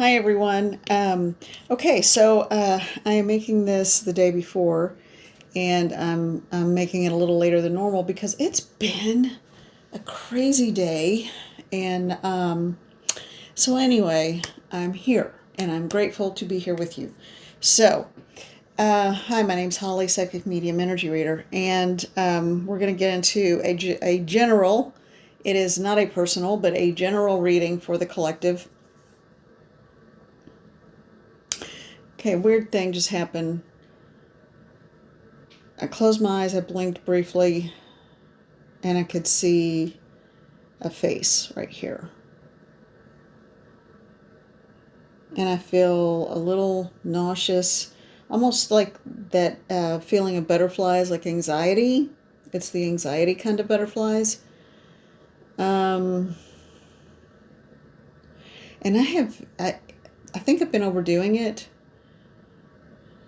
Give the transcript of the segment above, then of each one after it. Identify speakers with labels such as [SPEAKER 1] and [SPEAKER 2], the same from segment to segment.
[SPEAKER 1] Hi everyone. Okay, so I am making this the day before, and I'm making it a little later than normal because it's been a crazy day. And so anyway, I'm here, and I'm grateful to be here with you. So, hi, my name's Holly, Psychic Medium Energy Reader, and we're going to get into a general. It is not a personal, but a general reading for the collective. Okay, weird thing just happened. I closed my eyes, I blinked briefly, and I could see a face right here. And I feel a little nauseous, almost like that feeling of butterflies, like anxiety. It's the anxiety kind of butterflies. Um, and I think I've been overdoing it.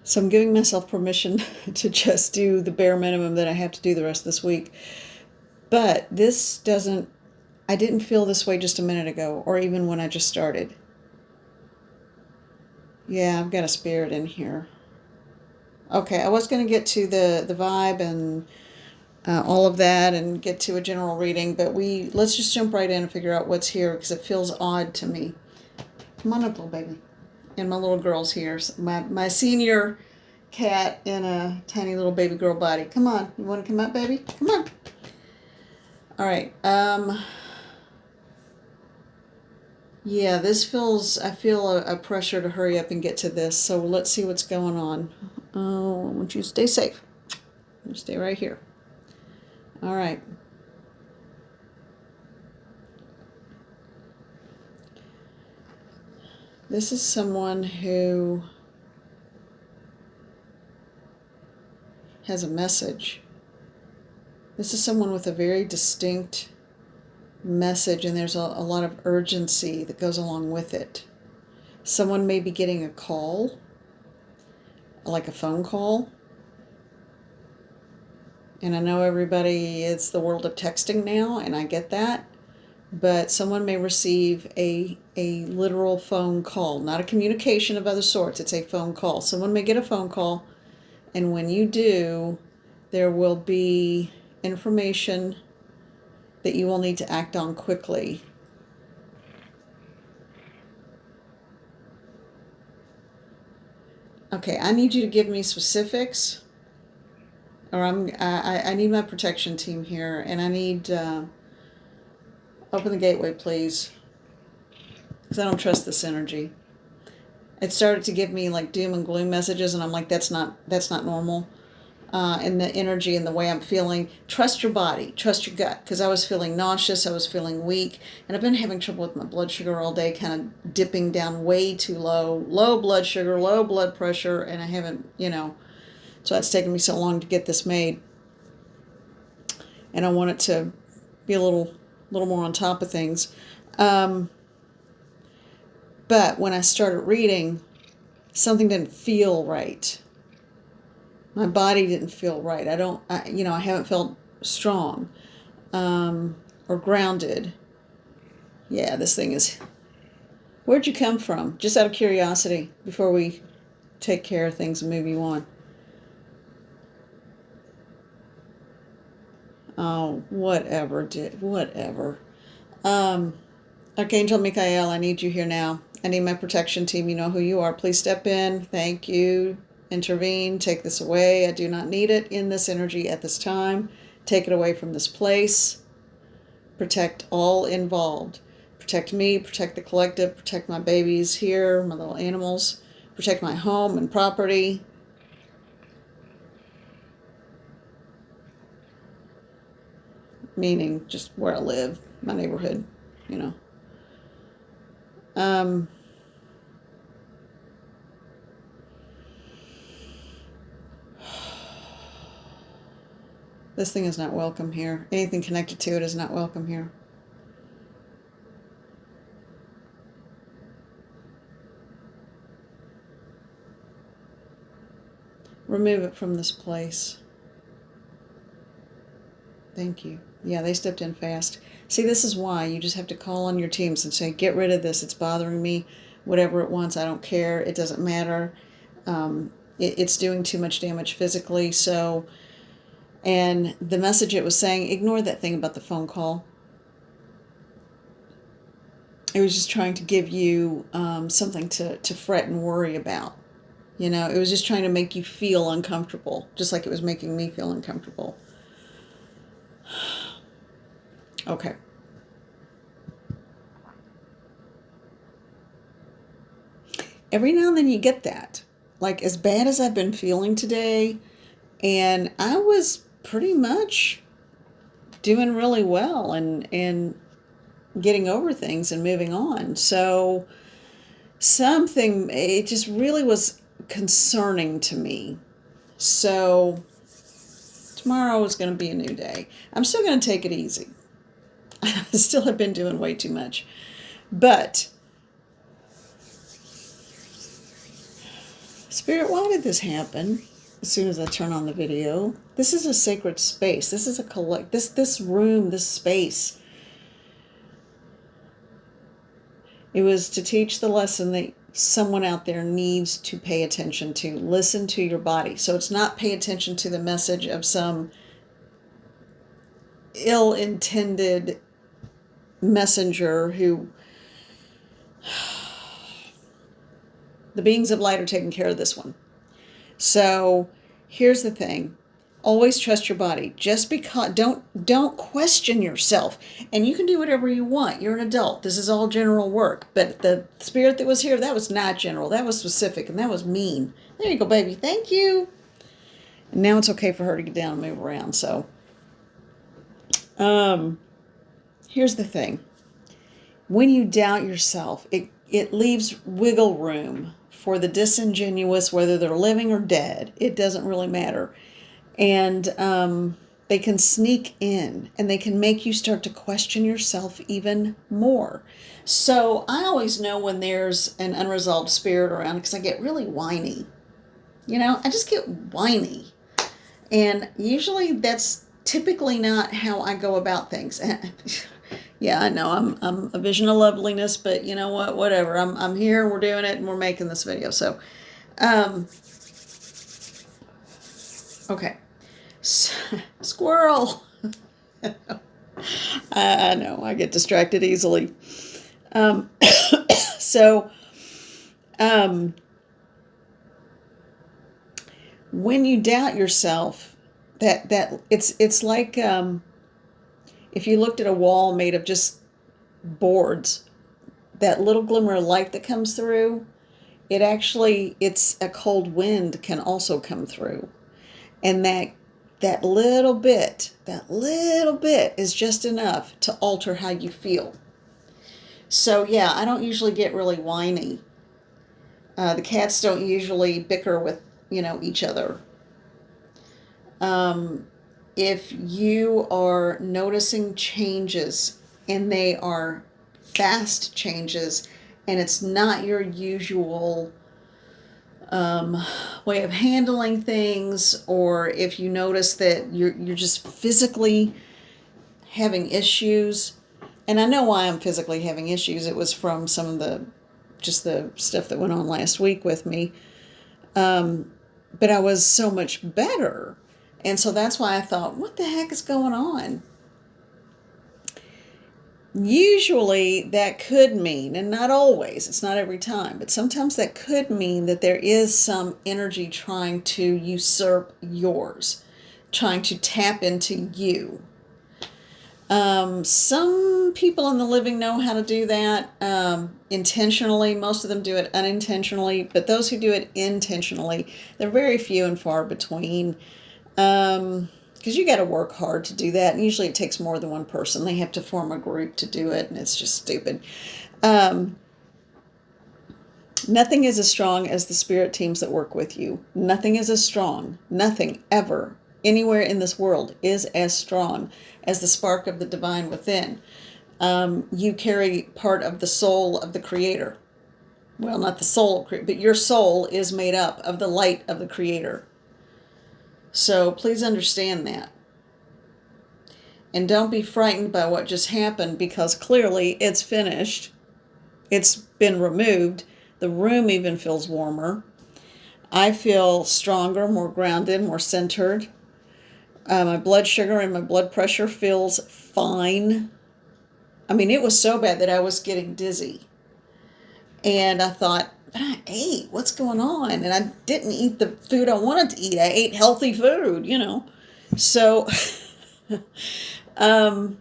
[SPEAKER 1] So I'm giving myself permission to just do the bare minimum that I have to do the rest of this week. But I didn't feel this way just a minute ago, or even when I just started. Yeah, I've got a spirit in here. Okay, I was going to get to the vibe and all of that and get to a general reading, but let's just jump right in and figure out what's here because it feels odd to me. Come on up, little baby. And my little girl's here. My senior cat in a tiny little baby girl body. Come on. You want to come up, baby? Come on. All right. Yeah, I feel a pressure to hurry up and get to this. So let's see what's going on. Oh, I want you to stay safe. You stay right here. All right. This is someone who has a message. This is someone with a very distinct message, and there's a lot of urgency that goes along with it. Someone may be getting a call, like a phone call. And I know it's the world of texting now, and I get that. But someone may receive a literal phone call, not a communication of other sorts. It's a phone call. Someone may get a phone call, and when you do, there will be information that you will need to act on quickly. Okay, I need you to give me specifics, or I need my protection team here, and I need open the gateway, please, because I don't trust this energy. It started to give me like doom and gloom messages, and I'm like, that's not normal. And the energy and the way I'm feeling. Trust your body, trust your gut, because I was feeling nauseous, I was feeling weak, and I've been having trouble with my blood sugar all day, kind of dipping down way too low blood sugar, low blood pressure, and I haven't, so it's taken me so long to get this made, and I want it to be a little more on top of things. But when I started reading, something didn't feel right. My body didn't feel right. I haven't felt strong or grounded. Yeah, this thing is. Where'd you come from? Just out of curiosity, before we take care of things and move you on. Oh, whatever. Um, Archangel Michael, I need you here now. I need my protection team. You know who you are. Please step in. Thank you. Intervene. Take this away. I do not need it in this energy at this time. Take it away from this place. Protect all involved. Protect me, protect the collective, protect my babies here, my little animals, protect my home and property. Meaning just where I live, my neighborhood, you know. This thing is not welcome here. Anything connected to it is not welcome here. Remove it from this place. Thank you. Yeah, they stepped in fast. See, this is why you just have to call on your teams and say, get rid of this. It's bothering me. whatever it wants. I don't care. It doesn't matter. It's doing too much damage physically. So, and the message it was saying, ignore that thing about the phone call. It was just trying to give you something to fret and worry about. You know, it was just trying to make you feel uncomfortable, just like it was making me feel uncomfortable. Okay. Every now and then you get that. Like, as bad as I've been feeling today, and I was pretty much doing really well and getting over things and moving on. So something, it just really was concerning to me. So tomorrow is going to be a new day. I'm still going to take it easy. I still have been doing way too much. But Spirit, why did this happen? As soon as I turn on the video, this is a sacred space. This is a this room, this space. It was to teach the lesson that someone out there needs to pay attention to. Listen to your body. So it's not pay attention to the message of some ill-intended messenger who... The beings of light are taking care of this one. So here's the thing. Always trust your body. Just because, don't question yourself. And you can do whatever you want. You're an adult. This is all general work. But the spirit that was here, that was not general. That was specific, and that was mean. There you go, baby. Thank you. And now it's okay for her to get down and move around. So, here's the thing. When you doubt yourself, it leaves wiggle room for the disingenuous, whether they're living or dead. It doesn't really matter. And they can sneak in, and they can make you start to question yourself even more. So I always know when there's an unresolved spirit around, because I get really whiny. You know, I just get whiny. And usually that's typically not how I go about things. Yeah, I know I'm a vision of loveliness, but you know what? Whatever. I'm here. We're doing it, and we're making this video. So, okay. Squirrel. I know I get distracted easily. So, when you doubt yourself, that it's like if you looked at a wall made of just boards, that little glimmer of light that comes through, it's a cold wind can also come through. And that little bit is just enough to alter how you feel. So yeah, I don't usually get really whiny. The cats don't usually bicker with, each other. If you are noticing changes, and they are fast changes, and it's not your usual way of handling things, or if you notice that you're just physically having issues, and I know why I'm physically having issues. It was from some of the stuff that went on last week with me. But I was so much better. And so that's why I thought, what the heck is going on? Usually that could mean, and not always, it's not every time, but sometimes that could mean that there is some energy trying to usurp yours, trying to tap into you. Some people in the living know how to do that intentionally. Most of them do it unintentionally, but those who do it intentionally, they're very few and far between. Because you got to work hard to do that, and usually it takes more than one person. They have to form a group to do it, and it's just stupid. Nothing is as strong as the spirit teams that work with you. Nothing is as strong. Nothing ever, anywhere in this world, is as strong as the spark of the divine within. You carry part of the soul of the Creator. Well, not the soul, but your soul is made up of the light of the Creator. So please understand that. And don't be frightened by what just happened, because clearly it's finished. It's been removed. The room even feels warmer. I feel stronger, more grounded, more centered. My blood sugar and my blood pressure feels fine. I mean, it was so bad that I was getting dizzy. And I thought, but I ate. What's going on? And I didn't eat the food I wanted to eat. I ate healthy food, you know. So, um,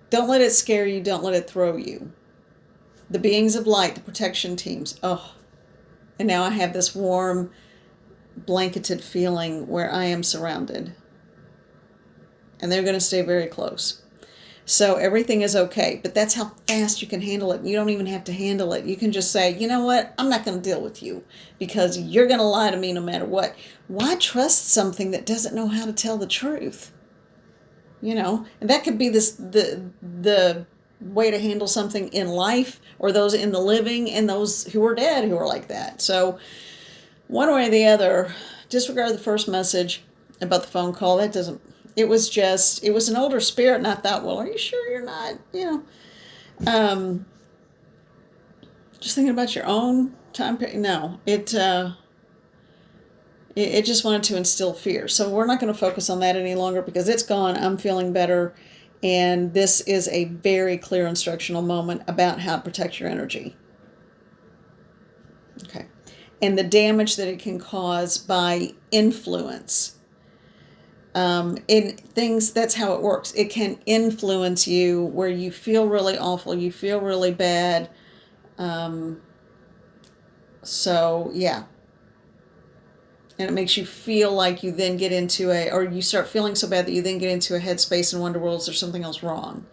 [SPEAKER 1] don't let it scare you. Don't let it throw you. The beings of light, the protection teams. Oh, and now I have this warm, blanketed feeling where I am surrounded. And they're going to stay very close. So everything is okay, but that's how fast you can handle it. You don't even have to handle it. You can just say, you know what? I'm not going to deal with you because you're going to lie to me no matter what. Why trust something that doesn't know how to tell the truth? You know, and that could be the way to handle something in life, or those in the living and those who are dead who are like that. So one way or the other, disregard the first message about the phone call. That doesn't, it was an older spirit, and I thought, well, are you sure you're not, you know, just thinking about your own time period? No, it just wanted to instill fear. So we're not going to focus on that any longer because it's gone. I'm feeling better. And this is a very clear instructional moment about how to protect your energy. Okay. And the damage that it can cause by influence. In things, that's how it works. It can influence you where you feel really awful, you feel really bad. So, yeah. And it makes you feel like you then get into or you start feeling so bad that you then get into a headspace and wonder, well, is there something else wrong?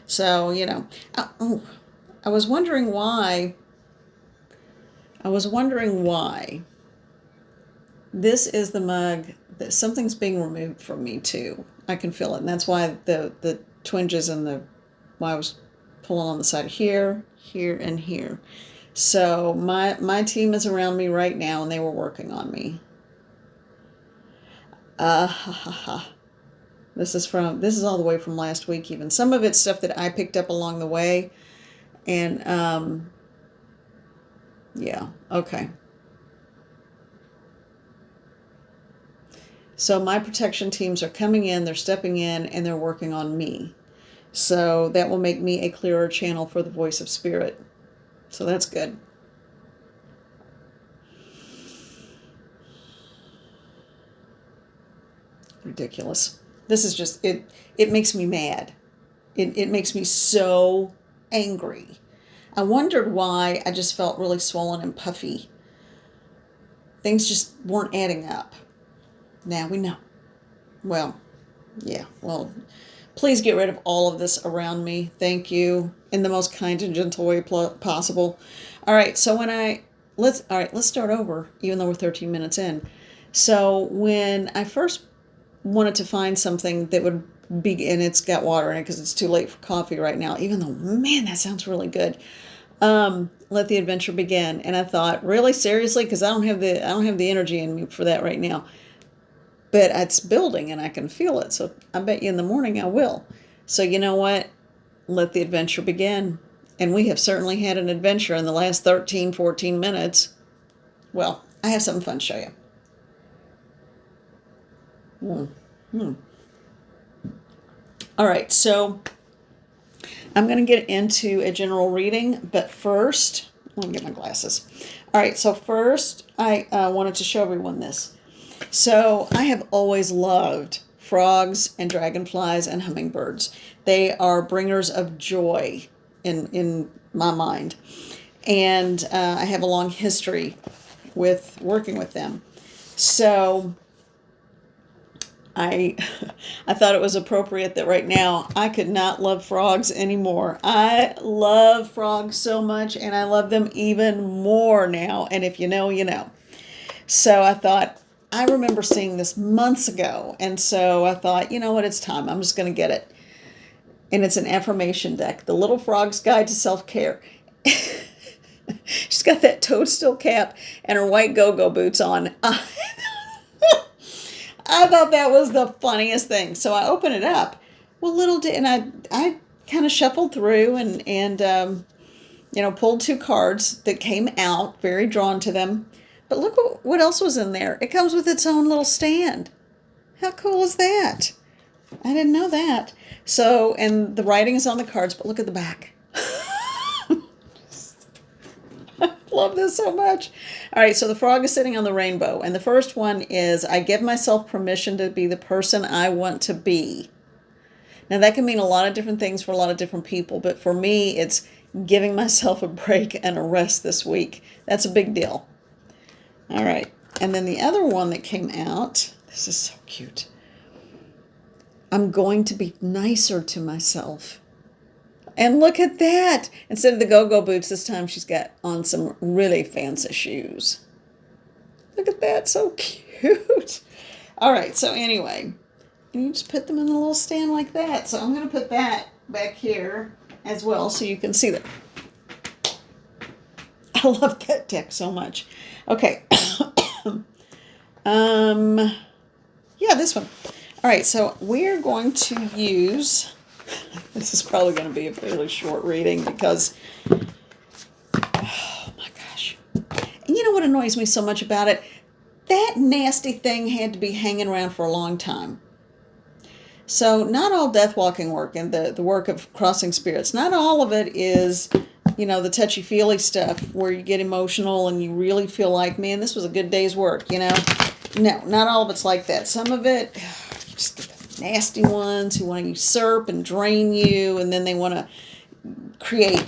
[SPEAKER 1] So, you know, I was wondering why. This is the mug that something's being removed from me too. I can feel it. And that's why the twinges and why I was pulling on the side of here, here, and here. So my team is around me right now and they were working on me. This is all the way from last week even. Some of it's stuff that I picked up along the way. And yeah, okay. So my protection teams are coming in, they're stepping in, and they're working on me. So that will make me a clearer channel for the voice of spirit. So that's good. Ridiculous. This is just, it makes me mad. It makes me so angry. I wondered why I just felt really swollen and puffy. Things just weren't adding up. Now we know. Well, yeah, well, please get rid of all of this around me. Thank you. In the most kind and gentle way possible. All right, so let's start over, even though we're 13 minutes in. So when I first wanted to find something that would be, and it's got water in it because it's too late for coffee right now, even though, man, that sounds really good. Let the adventure begin. And I thought, really, seriously? Because I don't have the energy in me for that right now. But it's building and I can feel it. So I bet you in the morning I will. So you know what? Let the adventure begin. And we have certainly had an adventure in the last 13, 14 minutes. Well, I have something fun to show you. All right, so I'm going to get into a general reading, but first, let me get my glasses. All right, so first I wanted to show everyone this. So I have always loved frogs and dragonflies and hummingbirds. They are bringers of joy in my mind. And I have a long history with working with them. So I thought it was appropriate that right now I could not love frogs anymore. I love frogs so much, and I love them even more now. And if you know, you know. So I thought, I remember seeing this months ago, and so I thought, you know what, it's time. I'm just going to get it. And it's an affirmation deck, The Little Frog's Guide to Self-Care. She's got that toadstool cap and her white go-go boots on. I thought that was the funniest thing. So I open it up. Well, and I kind of shuffled through and pulled two cards that came out, very drawn to them. But look what else was in there. It comes with its own little stand. How cool is that? I didn't know that. So, and the writing is on the cards, but look at the back. I love this so much. All right, so the frog is sitting on the rainbow. And the first one is, I give myself permission to be the person I want to be. Now, that can mean a lot of different things for a lot of different people. But for me, it's giving myself a break and a rest this week. That's a big deal. All right. And then the other one that came out, this is so cute. I'm going to be nicer to myself. And look at that. Instead of the go-go boots, this time she's got on some really fancy shoes. Look at that. So cute. All right. So anyway, and you just put them in a little stand like that. So I'm going to put that back here as well so you can see that. I love that deck so much. Okay. Yeah, this one. All right, so we're going to use, this is probably going to be a fairly short reading because, oh my gosh. And you know what annoys me so much about it? That nasty thing had to be hanging around for a long time. So not all death walking work and the work of crossing spirits, not all of it is, the touchy-feely stuff where you get emotional and you really feel like, man, this was a good day's work, No, not all of it's like that. Some of it, you just get the nasty ones who want to usurp and drain you, and then they want to create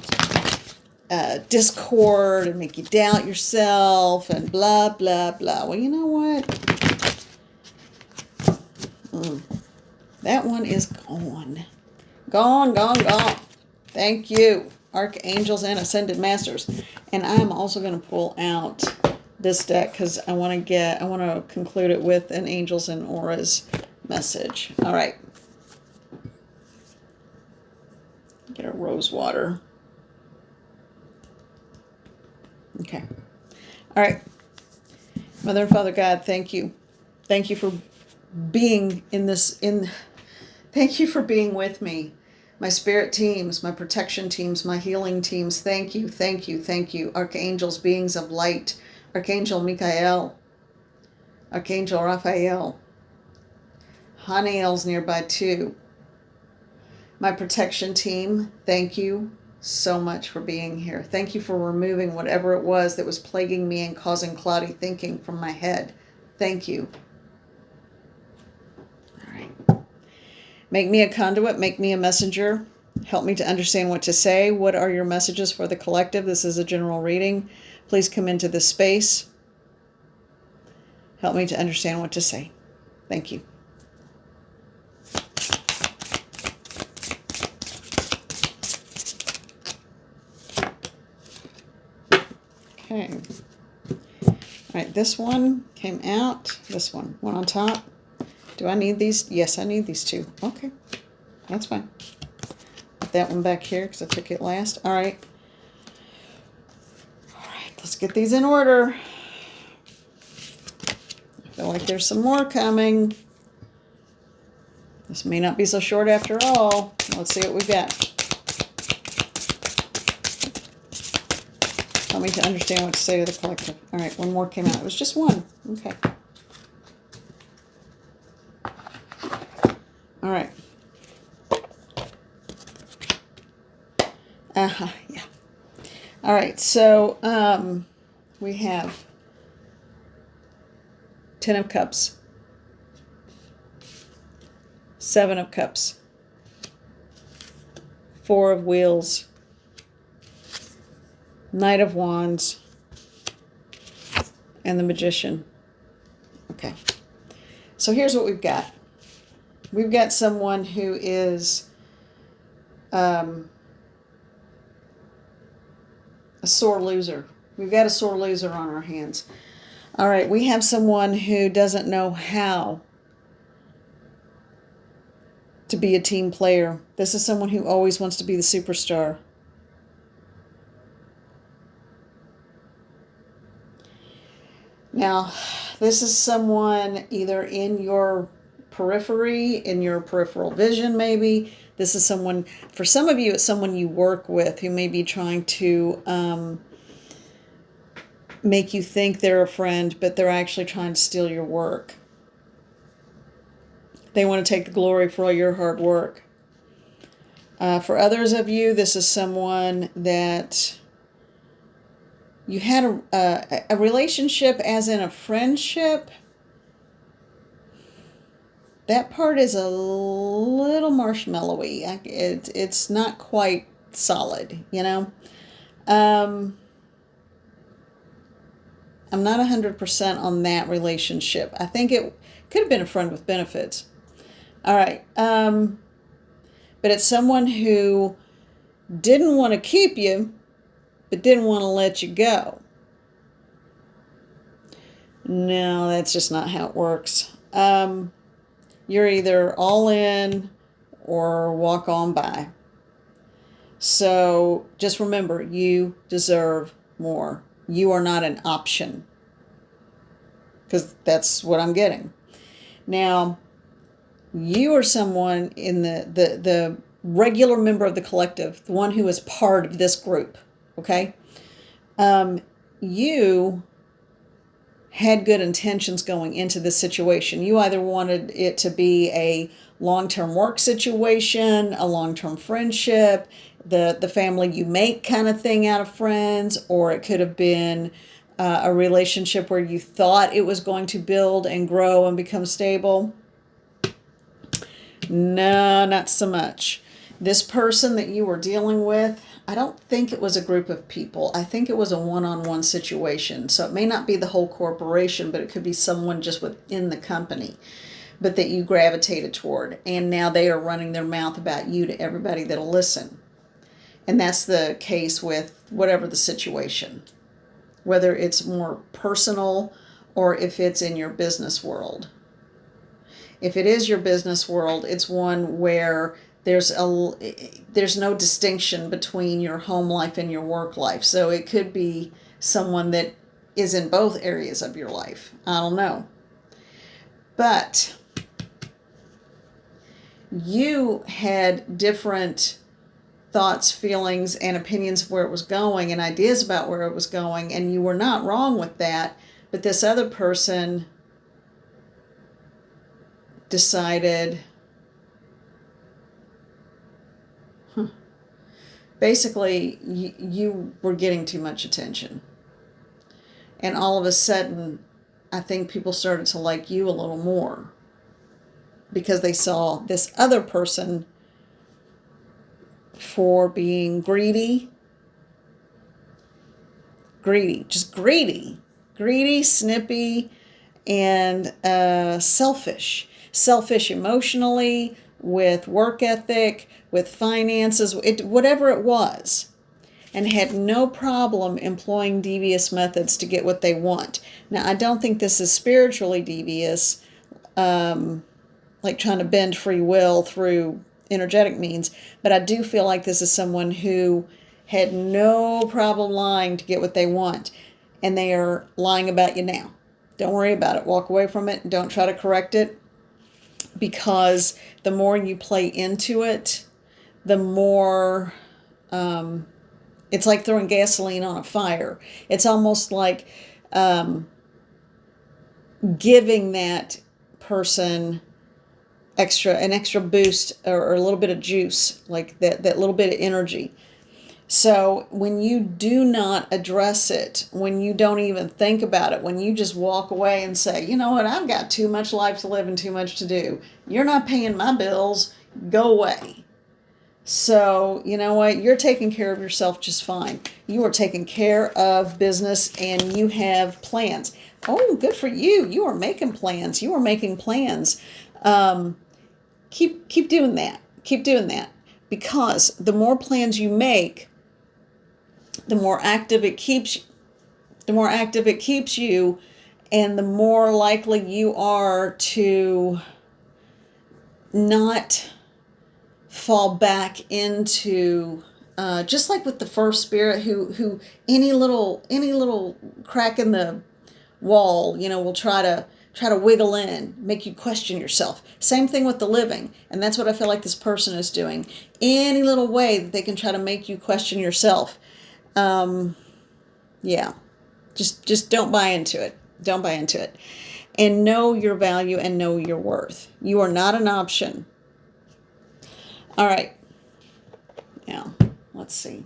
[SPEAKER 1] discord and make you doubt yourself and blah, blah, blah. Well, you know what? That one is gone. Gone, gone, gone. Thank you, Archangels and Ascended Masters. And I'm also going to pull out this deck because I want to conclude it with an Angels and Auras message. All right. Get a rose water. Okay. All right. Mother and Father God, thank you. Thank you for being thank you for being with me. My spirit teams, my protection teams, my healing teams, thank you, thank you, thank you. Archangels, beings of light, Archangel Michael, Archangel Raphael, Haniel's nearby too. My protection team, thank you so much for being here. Thank you for removing whatever it was that was plaguing me and causing cloudy thinking from my head. Thank you. All right. Make me a conduit, make me a messenger. Help me to understand what to say. What are your messages for the collective? This is a general reading. Please come into this space. Help me to understand what to say. Thank you. Okay. All right, this one came out. This one on top. Do I need these? Yes, I need these two. Okay, that's fine. Put that one back here because I took it last. All right. All right, let's get these in order. I feel like there's some more coming. This may not be so short after all. Let's see what we've got. Help me to understand what to say to the collective. All right, one more came out. It was just one. Okay. All right. Yeah. All right, so we have 10 of Cups, 7 of Cups, 4 of Wheels, Knight of Wands, and the Magician. Okay, so here's what we've got. We've got someone who is a sore loser. We've got a sore loser on our hands. All right, we have someone who doesn't know how to be a team player. This is someone who always wants to be the superstar. Now, this is someone either in your periphery, in your peripheral vision maybe. This is someone, for some of you, it's someone you work with who may be trying to make you think they're a friend, but they're actually trying to steal your work. They want to take the glory for all your hard work. For others of you, this is someone that you had a relationship, as in a friendship. That part is a little marshmallowy. It's not quite solid, you know. I'm not 100% on that relationship. I think it could have been a friend with benefits. All right. But it's someone who didn't want to keep you, but didn't want to let you go. No, that's just not how it works. You're either all in or walk on by. So just remember, you deserve more. You are not an option, because that's what I'm getting. Now, you are someone in the regular member of the collective, the one who is part of this group, okay? You had good intentions going into this situation. You either wanted it to be a long-term work situation, a long-term friendship, the family you make kind of thing out of friends, or it could have been a relationship where you thought it was going to build and grow and become stable. No, not so much. This person that you were dealing with, I don't think it was a group of people. I think it was a one-on-one situation. So it may not be the whole corporation, but it could be someone just within the company, but that you gravitated toward. And now they are running their mouth about you to everybody that'll listen. And that's the case with whatever the situation, whether it's more personal or if it's in your business world. If it is your business world, it's one where there's no distinction between your home life and your work life. So it could be someone that is in both areas of your life. I don't know. But you had different thoughts, feelings, and opinions of where it was going and ideas about where it was going, and you were not wrong with that. But this other person decided, basically, you were getting too much attention. And all of a sudden, I think people started to like you a little more because they saw this other person for being greedy, snippy, and selfish emotionally, with work ethic, with finances, whatever it was, and had no problem employing devious methods to get what they want. Now, I don't think this is spiritually devious, like trying to bend free will through energetic means, but I do feel like this is someone who had no problem lying to get what they want, and they are lying about you now. Don't worry about it. Walk away from it. Don't try to correct it, because the more you play into it, the more it's like throwing gasoline on a fire. It's almost like giving that person an extra boost, or a little bit of juice, like that little bit of energy. So when you do not address it, when you don't even think about it, when you just walk away and say, you know what, I've got too much life to live and too much to do. You're not paying my bills. Go away. So, you know what, you're taking care of yourself just fine. You are taking care of business, and you have plans. Oh, good for you. You are making plans. Keep doing that. Keep doing that. Because the more plans you make, the more active it keeps you, and the more likely you are to not fall back into just like with the first spirit, who any little crack in the wall, will try to try to wiggle in, make you question yourself. Same thing with the living. And that's what I feel like this person is doing. Any little way that they can try to make you question yourself. Yeah. Just don't buy into it. Don't buy into it. And know your value and know your worth. You are not an option. All right. Now, let's see.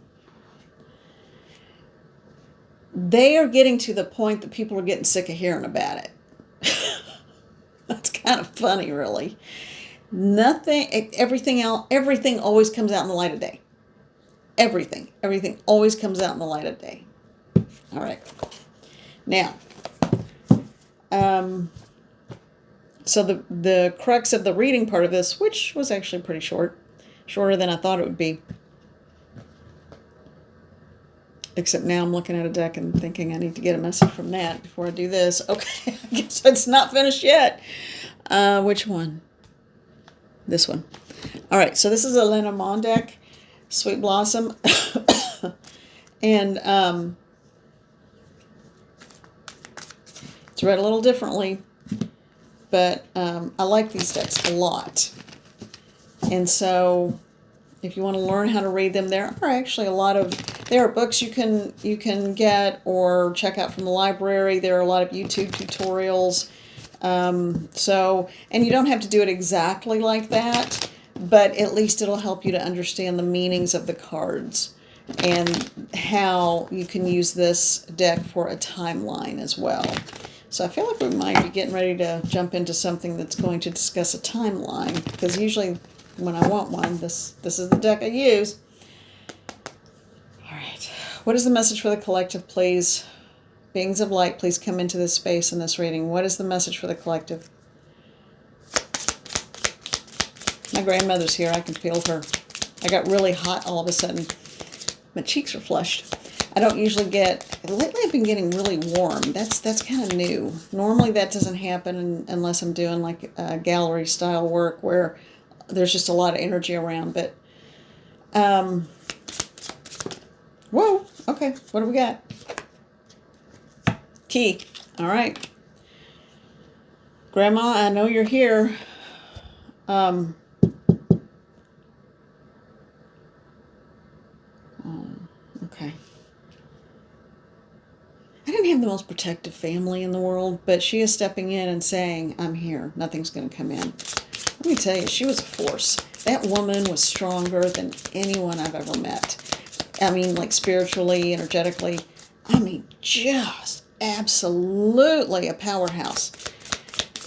[SPEAKER 1] They are getting to the point that people are getting sick of hearing about it. That's kind of funny, really. Everything always comes out in the light of day. Everything always comes out in the light of day. All right. Now, so the crux of the reading part of this, which was actually pretty shorter than I thought it would be. Except now I'm looking at a deck and thinking I need to get a message from that before I do this. Okay, I guess it's not finished yet. Which one? This one. All right, so this is a Lenormand deck, Sweet Blossom. And it's read a little differently, but I like these decks a lot. And so if you want to learn how to read them, there are actually there are books you can get or check out from the library. There are a lot of YouTube tutorials. And you don't have to do it exactly like that, but at least it'll help you to understand the meanings of the cards and how you can use this deck for a timeline as well. So I feel like we might be getting ready to jump into something that's going to discuss a timeline, because usually when I want one, this is the deck I use. All right. What is the message for the collective, please? Beings of light, please come into this space in this reading. What is the message for the collective? My grandmother's here. I can feel her. I got really hot all of a sudden. My cheeks are flushed. I don't usually lately I've been getting really warm. That's kind of new. Normally that doesn't happen unless I'm doing like gallery style work where there's just a lot of energy around. But, whoa, okay, what do we got? Key. All right. Grandma, I know you're here. Okay. I didn't have the most protective family in the world, but she is stepping in and saying, I'm here. Nothing's going to come in. Let me tell you, she was a force. That woman was stronger than anyone I've ever met. I mean, like spiritually, energetically. I mean, just absolutely a powerhouse.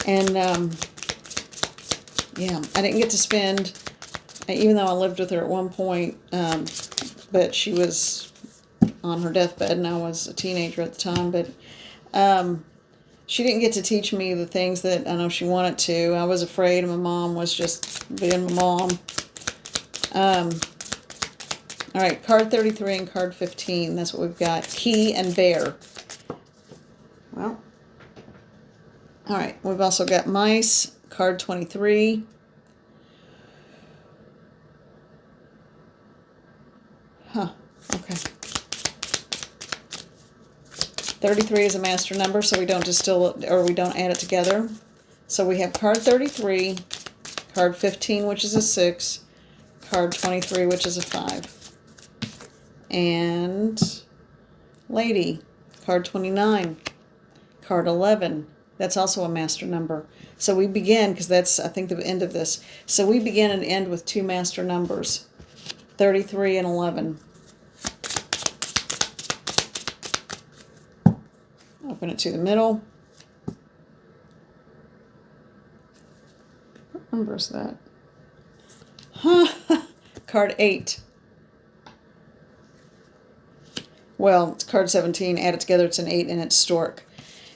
[SPEAKER 1] And yeah, I didn't get to spend, even though I lived with her at one point, but she was on her deathbed and I was a teenager at the time, but she didn't get to teach me the things that I know she wanted to. I was afraid, and my mom was just being my mom. All right, card 33 and card 15. That's what we've got. Key and bear. Well, all right. We've also got mice, card 23. Huh, okay. 33 is a master number, so we don't we don't add it together. So we have card 33, card 15, which is a 6, card 23, which is a 5. And lady, card 29, card 11, that's also a master number. So we begin, because that's, I think, the end of this. So we begin and end with 2 master numbers, 33 and 11. Open it to the middle. What number is that? Card 8. Well, it's card 17. Add it together, it's an 8, and it's stork.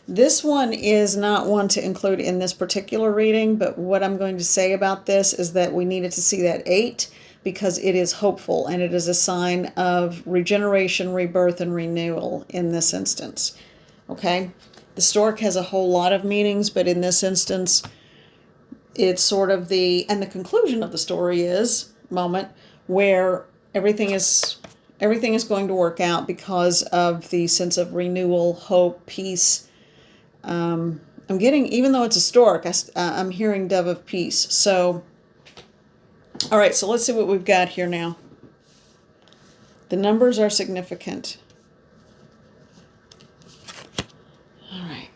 [SPEAKER 1] This one is not one to include in this particular reading, but what I'm going to say about this is that we needed to see that 8 because it is hopeful, and it is a sign of regeneration, rebirth, and renewal in this instance. Okay? The stork has a whole lot of meanings, but in this instance, it's sort of and the conclusion of the story is moment where everything is going to work out because of the sense of renewal, hope, peace, I'm getting, even though it's a stork, I'm hearing dove of peace. So, all right, so let's see what we've got here now. The numbers are significant. All right.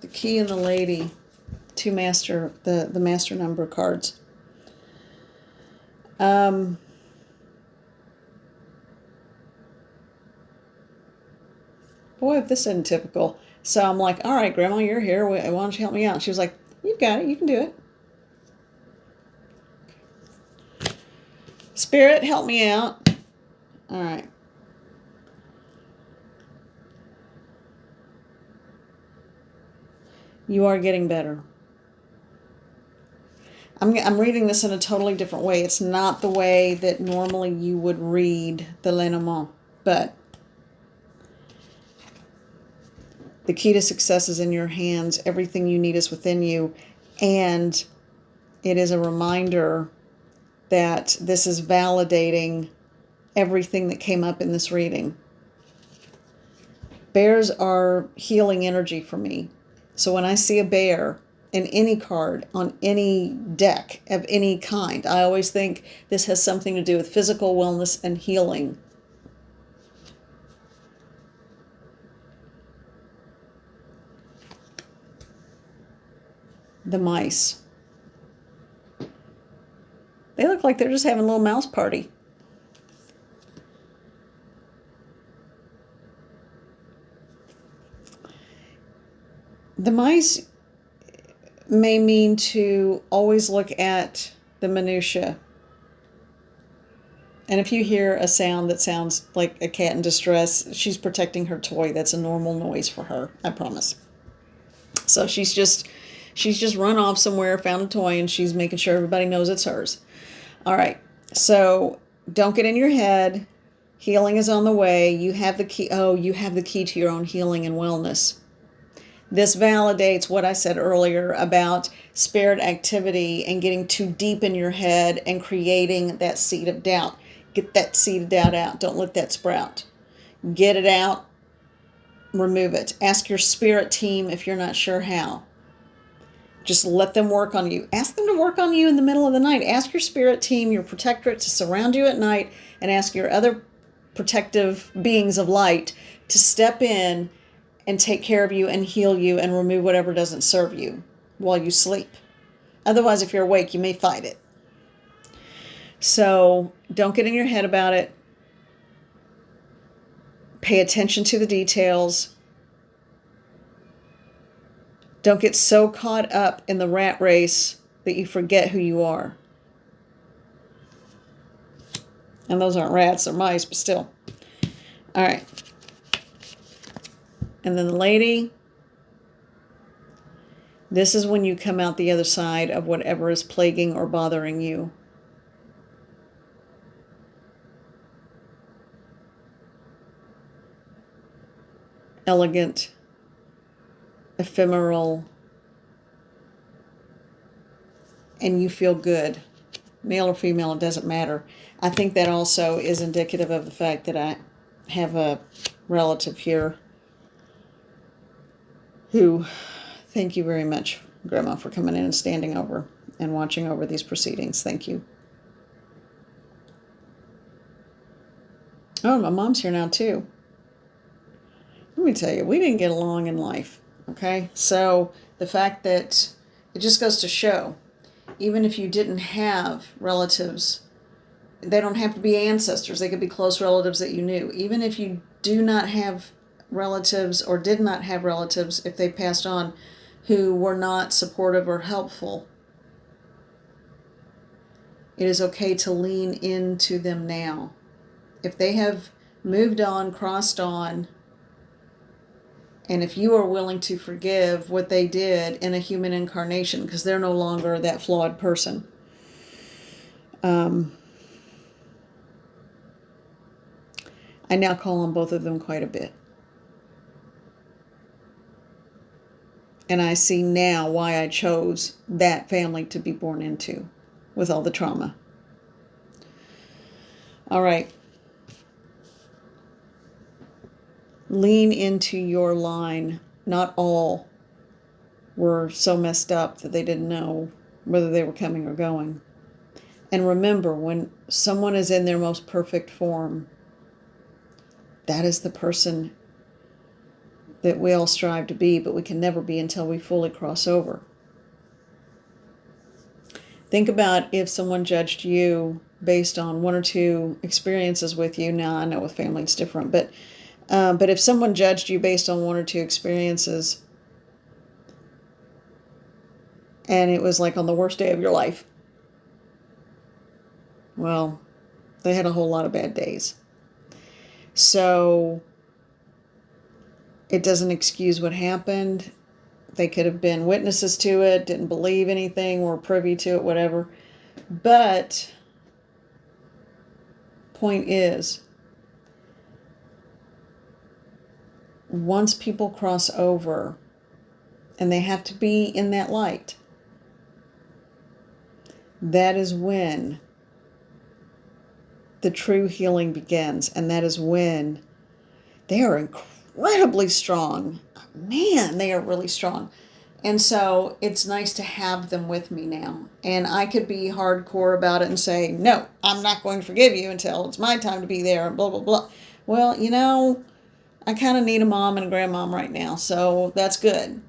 [SPEAKER 1] The key and the lady, two master, the master number cards. Boy, if this isn't typical. So I'm like, all right, Grandma, you're here. Why don't you help me out? She was like, you've got it. You can do it. Spirit, help me out. All right. You are getting better. I'm reading this in a totally different way. It's not the way that normally you would read the Lenormand, but the key to success is in your hands. Everything you need is within you. And it is a reminder that this is validating everything that came up in this reading. Bears are healing energy for me. So when I see a bear in any card on any deck of any kind, I always think this has something to do with physical wellness and healing. The mice. They look like they're just having a little mouse party. The mice may mean to always look at the minutia. And if you hear a sound that sounds like a cat in distress, she's protecting her toy. That's a normal noise for her, I promise. So she's just run off somewhere, found a toy, and she's making sure everybody knows it's hers. All right. So don't get in your head. Healing is on the way. You have the key. Oh, you have the key to your own healing and wellness. This validates what I said earlier about spirit activity and getting too deep in your head and creating that seed of doubt. Get that seed of doubt out. Don't let that sprout. Get it out. Remove it. Ask your spirit team if you're not sure how. Just let them work on you. Ask them to work on you in the middle of the night. Ask your spirit team, your protectorate, to surround you at night, and ask your other protective beings of light to step in and take care of you and heal you and remove whatever doesn't serve you while you sleep. Otherwise, if you're awake, you may fight it. So don't get in your head about it. Pay attention to the details. Don't get so caught up in the rat race that you forget who you are. And those aren't rats, they're mice, but still. All right. And then the lady. This is when you come out the other side of whatever is plaguing or bothering you. Elegant, ephemeral, and you feel good. Male or female, it doesn't matter. I think that also is indicative of the fact that I have a relative here who, thank you very much, Grandma, for coming in and standing over and watching over these proceedings. Thank you. Oh, my mom's here now, too. Let me tell you, we didn't get along in life, okay? So the fact that it just goes to show, even if you didn't have relatives, they don't have to be ancestors. They could be close relatives that you knew. Even if you do not have relatives or did not have relatives, if they passed on, who were not supportive or helpful, it is okay to lean into them now. If they have moved on, crossed on, and if you are willing to forgive what they did in a human incarnation, because they're no longer that flawed person. I now call on both of them quite a bit. And I see now why I chose that family to be born into, with all the trauma. All right. Lean into your line. Not all were so messed up that they didn't know whether they were coming or going. And remember, when someone is in their most perfect form, that is the person that we all strive to be, but we can never be until we fully cross over. Think about if someone judged you based on one or two experiences with you. Now, I know with family it's different, but if someone judged you based on one or two experiences, and it was like on the worst day of your life, well, they had a whole lot of bad days. So it doesn't excuse what happened. They could have been witnesses to it, didn't believe anything, were privy to it, whatever. But point is, once people cross over, and they have to be in that light, that is when the true healing begins. And that is when they are incredibly strong. Man, they are really strong. And so it's nice to have them with me now. And I could be hardcore about it and say, no, I'm not going to forgive you until it's my time to be there, and blah, blah, blah. Well, I kind of need a mom and a grandmom right now, so that's good.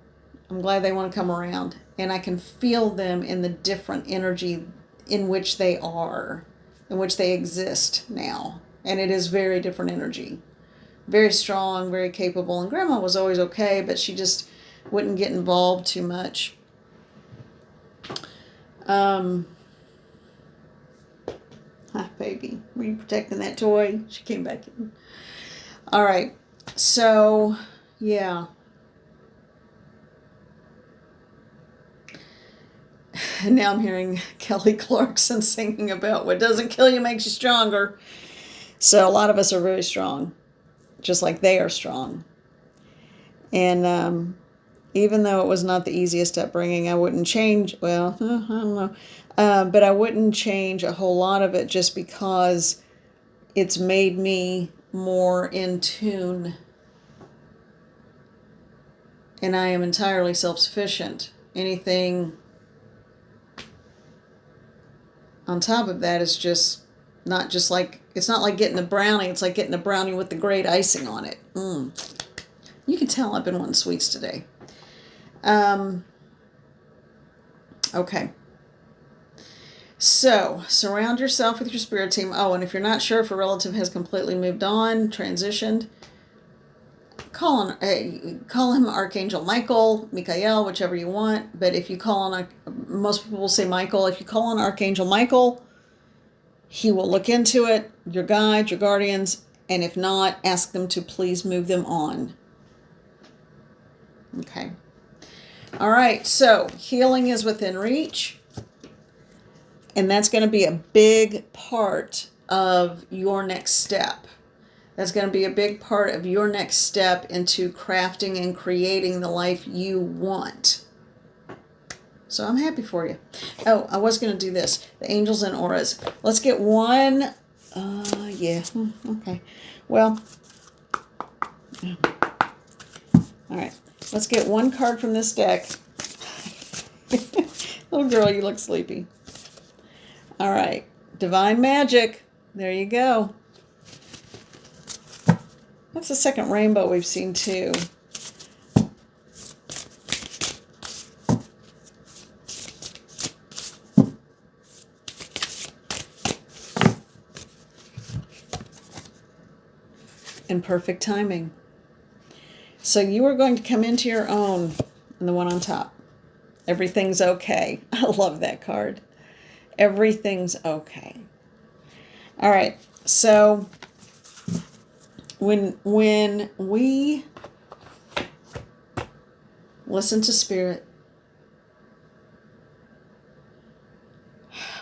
[SPEAKER 1] I'm glad they want to come around. And I can feel them in the different energy in which they are, in which they exist now. And it is very different energy. Very strong, very capable. And Grandma was always okay, but she just wouldn't get involved too much. Hi, baby. Were you protecting that toy? She came back in. All right. So, yeah. And now I'm hearing Kelly Clarkson singing about what doesn't kill you makes you stronger. So a lot of us are very strong, just like they are strong. And even though it was not the easiest upbringing, I wouldn't change, well, I don't know, but I wouldn't change a whole lot of it just because it's made me more in tune. And I am entirely self-sufficient. Anything on top of that is just not just like, it's not like getting a brownie. It's like getting a brownie with the great icing on it. You can tell I've been wanting sweets today. Okay. So, surround yourself with your spirit team. Oh, and if you're not sure if a relative has completely moved on, transitioned, call him Archangel Michael, Michael, whichever you want. But if you call on, most people will say Michael. If you call on Archangel Michael, he will look into it, your guides, your guardians, and if not, ask them to please move them on. Okay. All right, so healing is within reach, and that's going to be a big part of your next step. That's going to be a big part of your next step into crafting and creating the life you want. So I'm happy for you. Oh, I was going to do this. The angels and auras. Let's get one. Yeah. Okay. Well. All right. Let's get one card from this deck. Little girl, you look sleepy. All right. Divine Magic. There you go. That's the second rainbow we've seen too. In perfect timing. So you are going to come into your own, and the one on top. Everything's okay. I love that card. Everything's okay. All right. So when we listen to spirit,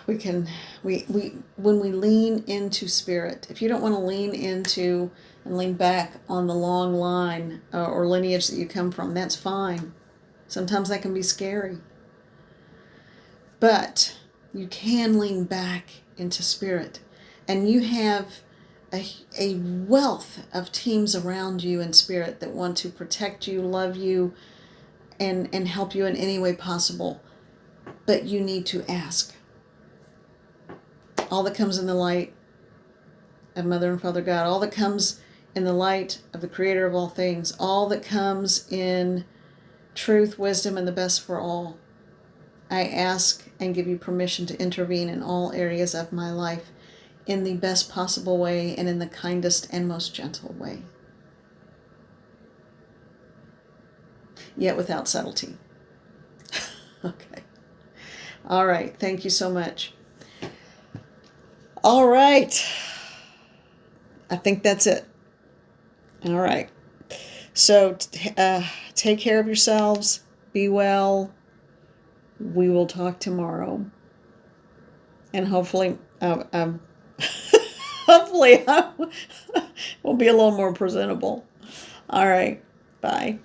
[SPEAKER 1] when we lean into spirit, if you don't want to lean into and lean back on the long line or lineage that you come from, that's fine. Sometimes that can be scary. But you can lean back into spirit. And you have a wealth of teams around you in spirit that want to protect you, love you, and help you in any way possible. But you need to ask. All that comes in the light of Mother and Father God, all that comes in the light of the Creator of all things, all that comes in truth, wisdom, and the best for all. I ask and give you permission to intervene in all areas of my life in the best possible way and in the kindest and most gentle way, yet without subtlety. Okay. All right. Thank you so much. All right. I think that's it. All right. So take care of yourselves. Be well. We will talk tomorrow. And hopefully, hopefully I will be a little more presentable. All right. Bye.